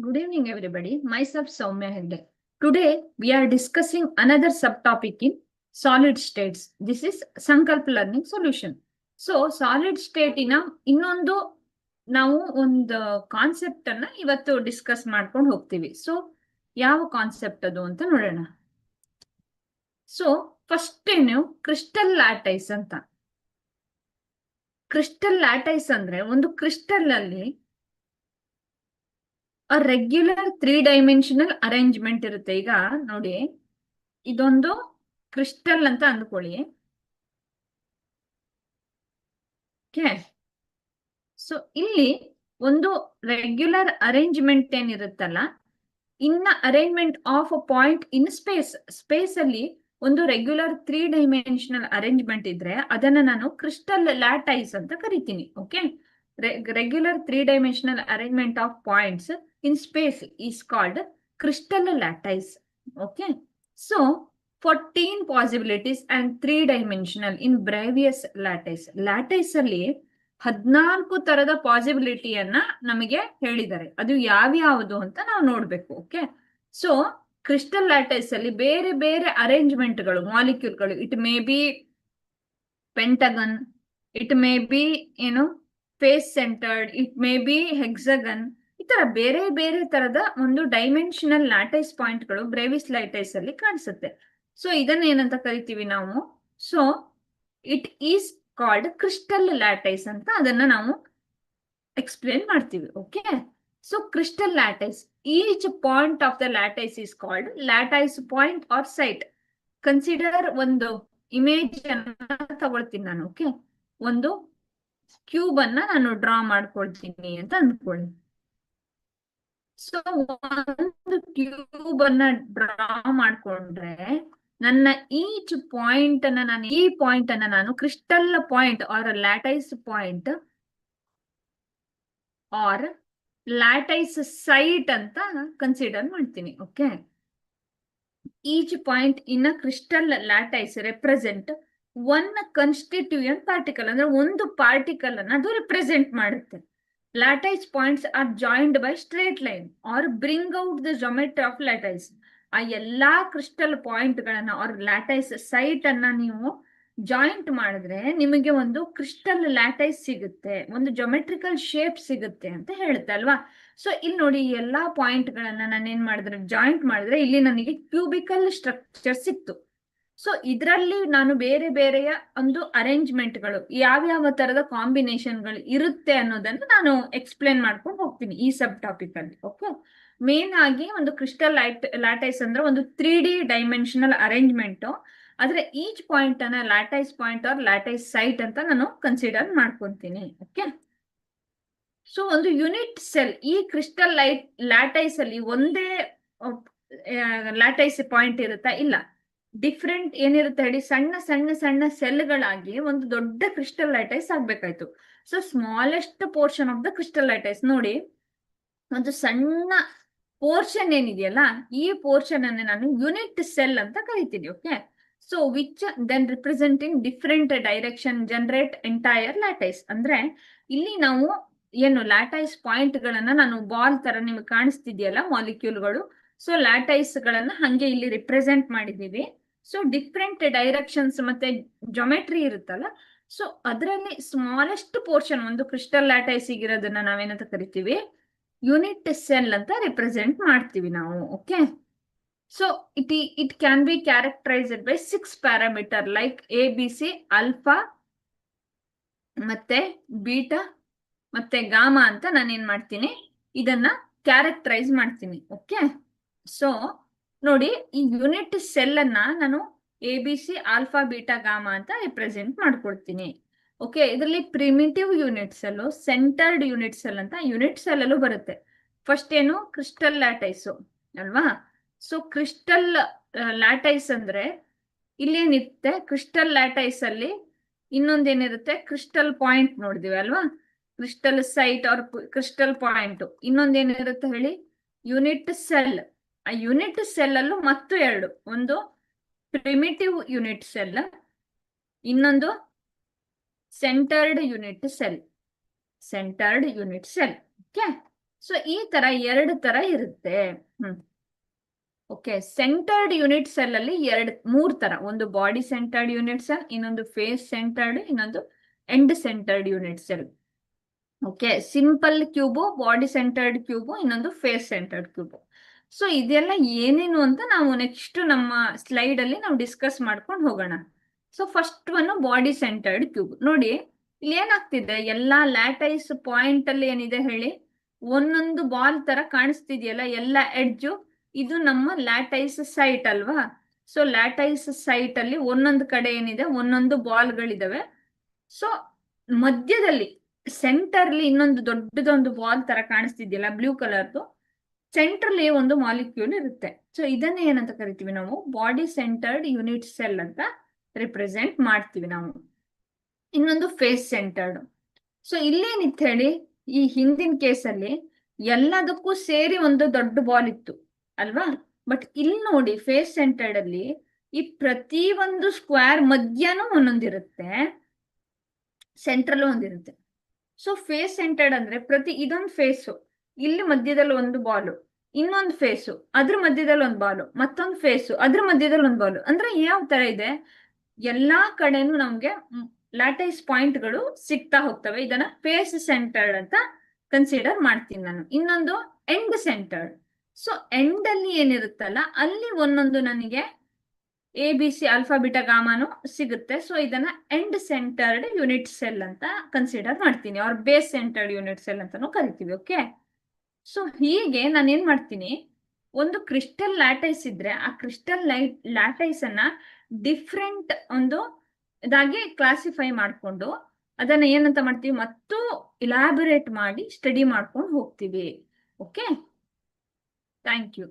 Good evening, everybody. Myself, Soumya Hegde. Today, we are discussing another subtopic in solid states. This is Sankalp Learning Solution. So, solid state ಇನ ಇನ್ನೊಂದು ನಾವು ಒಂದು concept ಅನ್ನ ಇವತ್ತು discuss ಮಾಡ್ಕೊಂಡು ಹೋಗ್ತೀವಿ. So, ಯಾವ ಕಾನ್ಸೆಪ್ಟ್ ಅದು ಅಂತ ನೋಡೋಣ. ಸೊ, ಫಸ್ಟ್ ಏನು ಕ್ರಿಸ್ಟಲ್ ಲ್ಯಾಟೈಸ್ ಅಂತ. ಕ್ರಿಸ್ಟಲ್ ಲ್ಯಾಟೈಸ್ ಅಂದ್ರೆ ಒಂದು ಕ್ರಿಸ್ಟಲ್ ಅಲ್ಲಿ ರೆಗ್ಯುಲರ್ 3 ಡೈಮೆನ್ಷನಲ್ ಅರೇಂಜ್ಮೆಂಟ್ ಇರುತ್ತೆ. ಈಗ ನೋಡಿ, ಇದೊಂದು ಕ್ರಿಸ್ಟಲ್ ಅಂತ ಅಂದ್ಕೊಳ್ಳಿ. ಓಕೆ, ಸೊ ಇಲ್ಲಿ ಒಂದು ರೆಗ್ಯುಲರ್ ಅರೇಂಜ್ಮೆಂಟ್ ಏನಿರುತ್ತಲ್ಲ, ಇನ್ನ arrangement of a point in space ಅಲ್ಲಿ ಒಂದು ರೆಗ್ಯುಲರ್ 3 ಡೈಮೆನ್ಷನಲ್ ಅರೇಂಜ್ಮೆಂಟ್ ಇದ್ರೆ ಅದನ್ನ ನಾನು ಕ್ರಿಸ್ಟಲ್ ಲ್ಯಾಟೈಸ್ ಅಂತ ಕರಿತೀನಿ. Okay, regular 3 dimensional arrangement of points in space is called crystal lattice. Okay, so 14 possibilities and 3 dimensional in Bravais lattice. ಲ್ಯಾಟೈಸ್ ಅಲ್ಲಿ 14 ತರದ ಪಾಸಿಬಿಲಿಟಿಯನ್ನ ನಮಗೆ ಹೇಳಿದ್ದಾರೆ. ಅದು ಯಾವ್ಯಾವುದು ಅಂತ ನಾವು ನೋಡ್ಬೇಕು. ಓಕೆ, ಸೊ ಕ್ರಿಸ್ಟಲ್ ಲ್ಯಾಟೈಸ್ ಅಲ್ಲಿ ಬೇರೆ ಬೇರೆ ಅರೇಂಜ್ಮೆಂಟ್ಗಳು, ಮಾಲಿಕ್ಯೂಲ್ಗಳು, it may be pentagon, it may be face centred, it may be hexagon, ಈ ತರ ಬೇರೆ ಬೇರೆ ತರದ ಒಂದು ಡೈಮೆನ್ಷನಲ್ ಲ್ಯಾಟೈಸ್ ಪಾಯಿಂಟ್ಗಳು ಬ್ರೇವಿಸ್ ಲ್ಯಾಟೈಸ್ ಅಲ್ಲಿ ಕಾಣಿಸುತ್ತೆ. ಸೊ ಇದನ್ನ ಏನಂತ ಕರಿತೀವಿ ನಾವು? So it is called crystal lattice ಅಂತ ಅದನ್ನ ನಾವು ಎಕ್ಸ್ಪ್ಲೇನ್ ಮಾಡ್ತೀವಿ. Okay, so crystal lattice, each point of the lattice is called lattice point or site. Consider ಒಂದು ಇಮೇಜ್ ಅನ್ನ ತಗೊಳ್ತೀನಿ ನಾನು. ಓಕೆ, ಒಂದು ಕ್ಯೂಬ್ ಅನ್ನ ನಾನು ಡ್ರಾ ಮಾಡ್ಕೊಳ್ತೀನಿ ಅಂತ ಅಂದ್ಕೊಳ್ಳಿ. ಸೊ ಒಂದು ಕ್ಯೂಬ್ ಅನ್ನ ಡ್ರಾ ಮಾಡ್ಕೊಂಡ್ರೆ ನನ್ನ ಈಚ್ ಪಾಯಿಂಟ್ ಅನ್ನ ನಾನು crystal point or lattice point or lattice site ಅಂತ ಕನ್ಸಿಡರ್ ಮಾಡ್ತೀನಿ. Okay, each point in a crystal lattice represent one constituent particle, ಅಂದ್ರೆ ಒಂದು ಪಾರ್ಟಿಕಲ್ ಅನ್ನ ಅದು ರಿಪ್ರೆಸೆಂಟ್ ಮಾಡುತ್ತೆ. Lattice points are joined by straight line or bring out the geometry of lattice. ಆ ಎಲ್ಲಾ crystal point ಗಳನ್ನ ಆರ್ ಲ್ಯಾಟೈಸ್ ಸೈಟ್ ಅನ್ನ ನೀವು ಜಾಯಿಂಟ್ ಮಾಡಿದ್ರೆ ನಿಮಗೆ ಒಂದು ಕ್ರಿಸ್ಟಲ್ ಲ್ಯಾಟೈಸ್ ಸಿಗುತ್ತೆ, ಒಂದು ಜೊಮೆಟ್ರಿಕಲ್ ಶೇಪ್ ಸಿಗುತ್ತೆ ಅಂತ ಹೇಳುತ್ತೆ ಅಲ್ವಾ. ಸೊ ಇಲ್ಲಿ ನೋಡಿ, ಈ ಎಲ್ಲಾ ಪಾಯಿಂಟ್ ಗಳನ್ನ ನಾನು ಏನ್ ಮಾಡಿದ್ರೆ ಜಾಯಿಂಟ್ ಮಾಡಿದ್ರೆ ಇಲ್ಲಿ ನನಗೆ ಕ್ಯೂಬಿಕಲ್ ಸ್ಟ್ರಕ್ಚರ್ ಸಿಕ್ತು. ಸೊ ಇದರಲ್ಲಿ ನಾನು ಬೇರೆ ಬೇರೆಯ ಒಂದು ಅರೇಂಜ್ಮೆಂಟ್ಗಳು, ಯಾವ್ಯಾವ ತರದ ಕಾಂಬಿನೇಷನ್ಗಳು ಇರುತ್ತೆ ಅನ್ನೋದನ್ನ ನಾನು ಎಕ್ಸ್ಪ್ಲೇನ್ ಮಾಡ್ಕೊಂಡು ಹೋಗ್ತೀನಿ ಈ ಸಬ್ ಟಾಪಿಕ್ ಅಲ್ಲಿ. ಓಕೆ, ಮೇನ್ ಆಗಿ ಒಂದು ಕ್ರಿಸ್ಟಲ್ ಲ್ಯಾಟೈಸ್ ಅಂದ್ರೆ ಒಂದು 3 ಡೈಮೆನ್ಷನಲ್ ಅರೇಂಜ್ಮೆಂಟ್. ಆದ್ರೆ ಈಚ್ ಪಾಯಿಂಟ್ ಅನ್ನ ಲ್ಯಾಟೈಸ್ ಪಾಯಿಂಟ್ ಆರ್ ಲ್ಯಾಟೈಸ್ ಸೈಟ್ ಅಂತ ನಾನು ಕನ್ಸಿಡರ್ ಮಾಡ್ಕೊಂತೀನಿ. ಓಕೆ, ಸೊ ಒಂದು ಯೂನಿಟ್ ಸೆಲ್, ಈ ಕ್ರಿಸ್ಟಲ್ ಲ್ಯಾಟೈಸ್ ಅಲ್ಲಿ ಒಂದೇ ಲ್ಯಾಟೈಸ್ ಪಾಯಿಂಟ್ ಇರುತ್ತಾ? ಇಲ್ಲ, ಡಿಫ್ರೆಂಟ್ ಏನಿರುತ್ತೆ ಹೇಳಿ, ಸಣ್ಣ ಸಣ್ಣ ಸಣ್ಣ ಸೆಲ್ಗಳಾಗಿ ಒಂದು ದೊಡ್ಡ ಕ್ರಿಸ್ಟಲ್ ಲ್ಯಾಟೈಸ್ ಆಗ್ಬೇಕಾಯ್ತು. So smallest portion of the crystal lattice ನೋಡಿ, ಒಂದು ಸಣ್ಣ ಪೋರ್ಷನ್ ಏನಿದೆಯಲ್ಲ, ಈ ಪೋರ್ಷನ್ ಅನ್ನು ನಾನು ಯೂನಿಟ್ ಸೆಲ್ ಅಂತ ಕರಿತೀನಿ. Okay, so which then representing different direction generate entire lattice. ಅಂದ್ರೆ ಇಲ್ಲಿ ನಾವು ಏನು ಲ್ಯಾಟೈಸ್ ಪಾಯಿಂಟ್ ಗಳನ್ನ ನಾನು ಬಾಲ್ ತರ ನಿಮ್ಗೆ ಕಾಣಿಸ್ತಿದೆಯಲ್ಲ ಮಾಲಿಕ್ಯೂಲ್ಗಳು, ಸೊ ಲ್ಯಾಟೈಸ್ ಗಳನ್ನ ಹಂಗೆ ಇಲ್ಲಿ ರಿಪ್ರೆಸೆಂಟ್ ಮಾಡಿದೀವಿ. ಸೊ ಡಿಫ್ರೆಂಟ್ ಡೈರೆಕ್ಷನ್ಸ್ ಮತ್ತೆ ಜೊಮೆಟ್ರಿ ಇರುತ್ತಲ್ಲ, ಸೊ ಅದರಲ್ಲಿ ಸ್ಮಾಲೆಸ್ಟ್ ಪೋರ್ಷನ್ ಒಂದು ಕ್ರಿಸ್ಟಲ್ ಲ್ಯಾಟೈಸ್ ಇರೋದನ್ನ ನಾವೇನಂತ ಕರಿತೀವಿ? ಯೂನಿಟ್ ಸೆಲ್ ಅಂತ ರಿಪ್ರೆಸೆಂಟ್ ಮಾಡ್ತೀವಿ ನಾವು. Okay, so it can be characterised by 6 parameter like ABC, alpha ಮತ್ತೆ ಬೀಟಾ ಮತ್ತೆ ಗಾಮಾ ಅಂತ ನಾನು ಏನ್ ಮಾಡ್ತೀನಿ, ಇದನ್ನ ಕ್ಯಾರೆಕ್ಟರೈಸ್ ಮಾಡ್ತೀನಿ. ಓಕೆ, ಸೊ ನೋಡಿ, ಈ ಯೂನಿಟ್ ಸೆಲ್ ಅನ್ನ ನಾನು ABC, ಆಲ್ಫಾ, ಬೀಟಾ, ಗಾಮಾ ಅಂತ ರಿಪ್ರೆಸೆಂಟ್ ಮಾಡ್ಕೊಳ್ತೀನಿ. ಓಕೆ, ಇದರಲ್ಲಿ primitive unit cell, centred unit cell ಅಂತ ಯೂನಿಟ್ ಸೆಲ್ ಅಲ್ಲೂ ಬರುತ್ತೆ. ಫಸ್ಟ್ ಏನು ಕ್ರಿಸ್ಟಲ್ ಲ್ಯಾಟೈಸ್ ಅಲ್ವಾ. ಸೊ ಕ್ರಿಸ್ಟಲ್ ಲ್ಯಾಟೈಸ್ ಅಂದ್ರೆ ಇಲ್ಲೇನಿರುತ್ತೆ, ಕ್ರಿಸ್ಟಲ್ ಲ್ಯಾಟೈಸ್ ಅಲ್ಲಿ ಇನ್ನೊಂದೇನಿರುತ್ತೆ, ಕ್ರಿಸ್ಟಲ್ ಪಾಯಿಂಟ್ ನೋಡಿದಿವಿ ಅಲ್ವಾ, crystal site or crystal point. ಇನ್ನೊಂದೇನಿರುತ್ತೆ ಹೇಳಿ, ಯೂನಿಟ್ ಸೆಲ್. ಆ ಯೂನಿಟ್ ಸೆಲ್ ಅಲ್ಲೂ ಮತ್ತು ಎರಡು, ಒಂದು ಪ್ರಿಮಿಟಿವ್ ಯೂನಿಟ್ ಸೆಲ್, ಇನ್ನೊಂದು centred unit cell. Okay, so ಈ ತರ 2 ತರ ಇರುತ್ತೆ. ಓಕೆ, ಸೆಂಟರ್ಡ್ ಯೂನಿಟ್ ಸೆಲ್ ಅಲ್ಲಿ 3 ತರ, ಒಂದು ಬಾಡಿ ಸೆಂಟರ್ಡ್ ಯೂನಿಟ್ ಸೆಲ್, ಇನ್ನೊಂದು ಫೇಸ್ ಸೆಂಟರ್ಡ್, ಇನ್ನೊಂದು end centred unit cell. Okay, simple cube, body centred cube, ಇನ್ನೊಂದು ಫೇಸ್ ಸೆಂಟರ್ಡ್ ಕ್ಯೂಬು. ಸೊ ಇದೆಲ್ಲ ಏನೇನು ಅಂತ ನಾವು ನೆಕ್ಸ್ಟ್ ನಮ್ಮ ಸ್ಲೈಡ್ ಅಲ್ಲಿ ನಾವು ಡಿಸ್ಕಸ್ ಮಾಡ್ಕೊಂಡು ಹೋಗೋಣ. So first one body centred cube. ನೋಡಿ ಇಲ್ಲಿ ಏನಾಗ್ತಿದೆ, ಎಲ್ಲಾ ಲ್ಯಾಟೈಸ್ ಪಾಯಿಂಟ್ ಅಲ್ಲಿ ಏನಿದೆ ಹೇಳಿ, ಒಂದೊಂದು ಬಾಲ್ ತರ ಕಾಣಿಸ್ತಿದೆಯಲ್ಲ ಎಲ್ಲ ಎಡ್ಜು, ಇದು ನಮ್ಮ ಲ್ಯಾಟೈಸ್ ಸೈಟ್ ಅಲ್ವಾ. ಸೊ ಲ್ಯಾಟೈಸ್ ಸೈಟ್ ಅಲ್ಲಿ ಒಂದೊಂದು ಕಡೆ ಏನಿದೆ ಒಂದೊಂದು ಬಾಲ್ಗಳಿದಾವೆ. ಸೊ ಮಧ್ಯದಲ್ಲಿ ಸೆಂಟರ್ಲಿ ಇನ್ನೊಂದು ದೊಡ್ಡದೊಂದು ಬಾಲ್ ತರ ಕಾಣಿಸ್ತಿದ್ಯಲ್ಲ ಬ್ಲೂ ಕಲರ್ದು, ಸೆಂಟ್ರಲ್ಲಿ ಒಂದು ಮಾಲಿಕ್ಯೂಲ್ ಇರುತ್ತೆ. ಸೊ ಇದನ್ನೇ ಏನಂತ ಕರಿತೀವಿ ನಾವು, ಬಾಡಿ ಸೆಂಟರ್ಡ್ ಯೂನಿಟ್ ಸೆಲ್ ಅಂತ ರಿಪ್ರೆಸೆಂಟ್ ಮಾಡ್ತೀವಿ ನಾವು. ಇನ್ನೊಂದು ಫೇಸ್ ಸೆಂಟರ್ಡ್. ಸೊ ಇಲ್ಲೇನಿತ್ತು ಹೇಳಿ, ಈ ಹಿಂದಿನ ಕೇಸಲ್ಲಿ ಎಲ್ಲದಕ್ಕೂ ಸೇರಿ ಒಂದು ದೊಡ್ಡ ಬಾಲ್ ಇತ್ತು ಅಲ್ವಾ. ಬಟ್ ಇಲ್ಲಿ ನೋಡಿ ಫೇಸ್ ಸೆಂಟರ್ಡ್ ಅಲ್ಲಿ ಈ ಪ್ರತಿ ಒಂದು ಸ್ಕ್ವೇರ್ ಮಧ್ಯನೂ ಒಂದೊಂದಿರುತ್ತೆ, ಸೆಂಟ್ರಲ್ ಒಂದಿರುತ್ತೆ. ಸೊ ಫೇಸ್ ಸೆಂಟರ್ಡ್ ಅಂದ್ರೆ ಇದೊಂದು ಫೇಸು, ಇಲ್ಲಿ ಮಧ್ಯದಲ್ಲಿ ಒಂದು ಬಾಲು, ಇನ್ನೊಂದು ಫೇಸು ಅದ್ರ ಮಧ್ಯದಲ್ಲಿ ಒಂದು ಬಾಲು, ಮತ್ತೊಂದು ಫೇಸು ಅದ್ರ ಮಧ್ಯದಲ್ಲಿ ಒಂದು ಬಾಲು. ಅಂದ್ರೆ ಯಾವ ತರ ಇದೆ, ಎಲ್ಲಾ ಕಡೆನೂ ನಮ್ಗೆ ಲ್ಯಾಟೈಸ್ ಪಾಯಿಂಟ್ಗಳು ಸಿಗ್ತಾ ಹೋಗ್ತವೆ. ಇದನ್ನ ಫೇಸ್ ಸೆಂಟರ್ಡ್ ಅಂತ ಕನ್ಸಿಡರ್ ಮಾಡ್ತೀನಿ ನಾನು. ಇನ್ನೊಂದು ಎಂಡ್ ಸೆಂಟರ್ಡ್. ಸೊ ಎಂಡ್ ಅಲ್ಲಿ ಏನಿರುತ್ತಲ್ಲ ಅಲ್ಲಿ ಒಂದೊಂದು ನನಗೆ ABC ಆಲ್ಫಾ ಬಿಟಾ ಗಾಮಾನು ಸಿಗುತ್ತೆ. ಸೊ ಇದನ್ನ ಎಂಡ್ ಸೆಂಟರ್ಡ್ ಯೂನಿಟ್ ಸೆಲ್ ಅಂತ ಕನ್ಸಿಡರ್ ಮಾಡ್ತೀನಿ, ಅವ್ರ ಬೇಸ್ ಸೆಂಟರ್ಡ್ ಯೂನಿಟ್ ಸೆಲ್ ಅಂತಾನು ಕರಿತೀವಿ. ಓಕೆ, ಸೊ ಹೀಗೆ ನಾನು ಏನ್ ಮಾಡ್ತೀನಿ, ಒಂದು ಕ್ರಿಸ್ಟಲ್ ಲ್ಯಾಟೈಸ್ ಇದ್ರೆ ಆ ಕ್ರಿಸ್ಟಲ್ ಲ್ಯಾಟೈಸ್ ಅನ್ನ ಡಿಫ್ರೆಂಟ್ ಒಂದು ಇದಾಗಿ ಕ್ಲಾಸಿಫೈ ಮಾಡ್ಕೊಂಡು ಅದನ್ನ ಏನಂತ ಮಾಡ್ತೀವಿ, ಮತ್ತು ಇಲಾಬರೇಟ್ ಮಾಡಿ ಸ್ಟಡಿ ಮಾಡ್ಕೊಂಡು ಹೋಗ್ತೀವಿ. Okay, thank you.